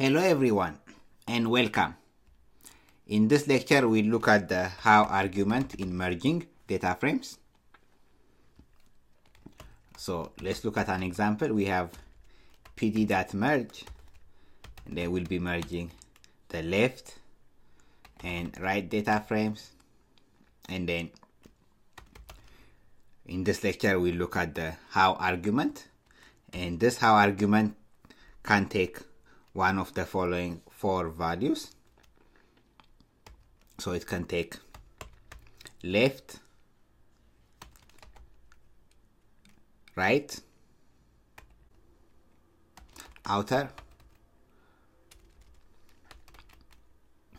Hello everyone and welcome. In this lecture we'll look at the how argument in merging data frames. So let's look at an example. We have pd.merge and then we'll be merging the left and right data frames, and then in this lecture we'll look at the how argument, and this how argument can take one of the following four values. So it can take left, right, outer,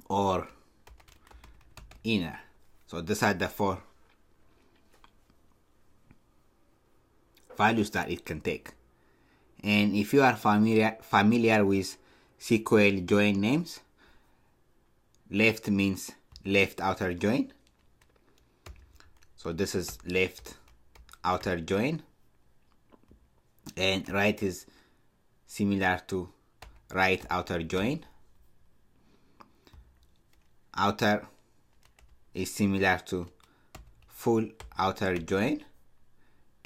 or inner. So these are the four values that it can take. And if you are familiar with SQL join names, left means left outer join. So this is left outer join, and right is similar to right outer join. Outer is similar to full outer join,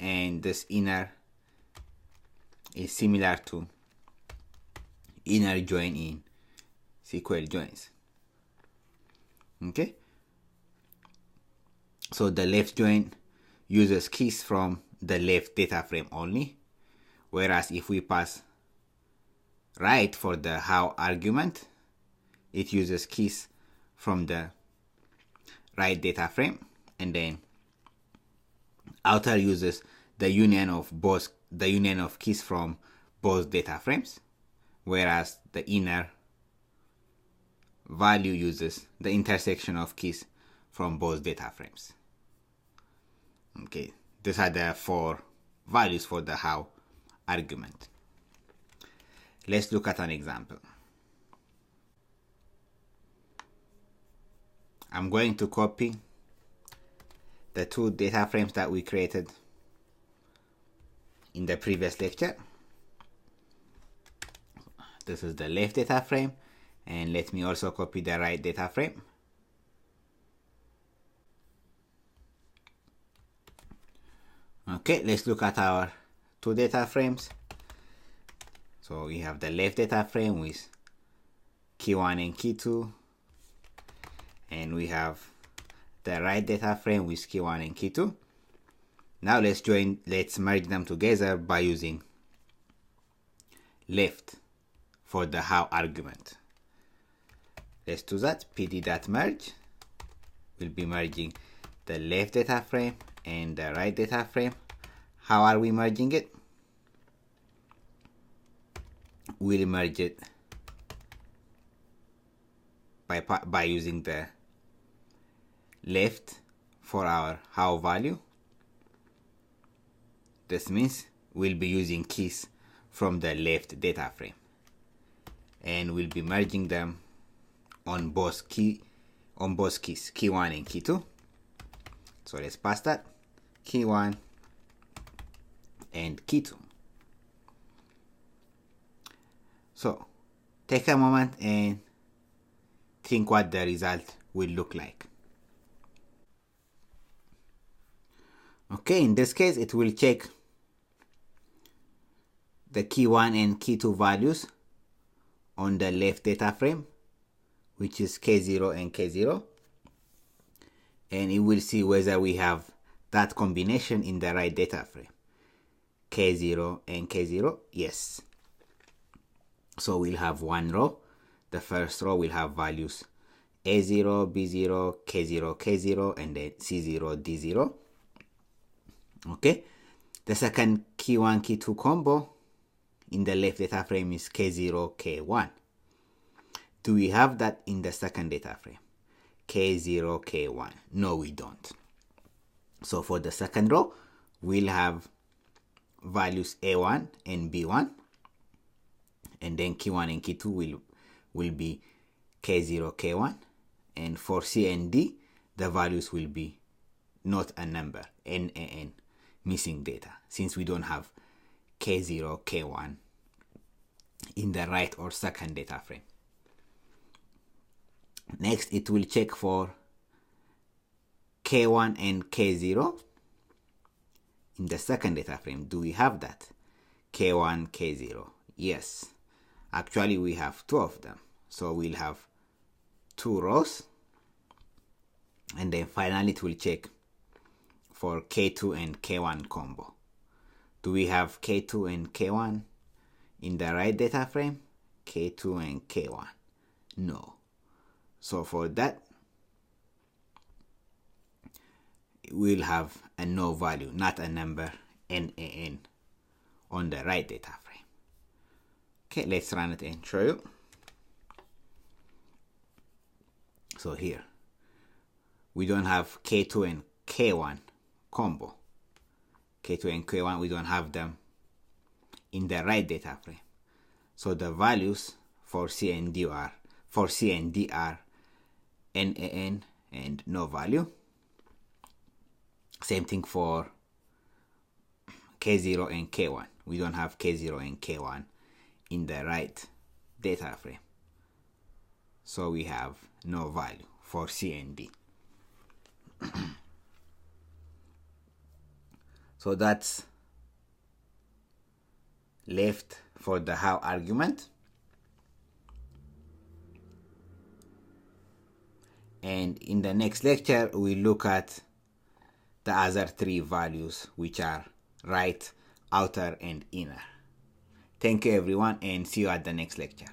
and this inner is similar to inner join in SQL joins. Okay, so the left join uses keys from the left data frame only, whereas if we pass right for the how argument, it uses keys from the right data frame, and then outer uses the union of keys from both data frames, whereas the inner value uses the intersection of keys from both data frames. Okay, these are the four values for the how argument. Let's look at an example. I'm going to copy the two data frames that we created in the previous lecture. This is the left data frame, and let me also copy the right data frame. Okay, let's look at our two data frames. So we have the left data frame with key 1 and key 2, and we have the right data frame with key 1 and key 2. Now let's merge them together by using left for the how argument. Let's do that. pd.merge will be merging the left data frame and the right data frame. How are we merging it? We'll merge it by using the left for our how value. This means we'll be using keys from the left data frame, and we'll be merging them on both keys, key 1 and key 2. So let's pass that, key 1 and key 2. So take a moment and think what the result will look like. Okay, in this case it will check the key 1 and key 2 values on the left data frame, which is K0 and K0, and it will see whether we have that combination in the right data frame, K0 and K0. Yes. So we'll have one row. The first row will have values A0, B0, K0, K0, and then C0, D0. Okay, the second key 1, key 2 combo in the left data frame is K0, K1. Do we have that in the second data frame? K0, K1. No, we don't. So for the second row, we'll have values A1 and B1, and then K1 and K2 will be K0, K1, and for C and D, the values will be not a number, NaN, missing data, since we don't have K0, K1 in the right or second data frame. Next, it will check for K1 and K0 in the second data frame. Do we have that? K1, K0. Yes. Actually, we have two of them. So we'll have two rows. And then finally, it will check for K2 and K1 combo. Do we have K2 and K1 in the right data frame? K2 and K1. No. So for that, we'll have a no value, not a number, NaN, on the right data frame. Okay, let's run it and show you. So here, we don't have K2 and K1 combo. K2 and K1, we don't have them in the right data frame. So the values for C and D are NaN and no value. Same thing for K0 and K1. We don't have K0 and K1 in the right data frame. So we have no value for C and D. So that's left for the how argument. And in the next lecture, we look at the other three values, which are right, outer, and inner. Thank you everyone, and see you at the next lecture.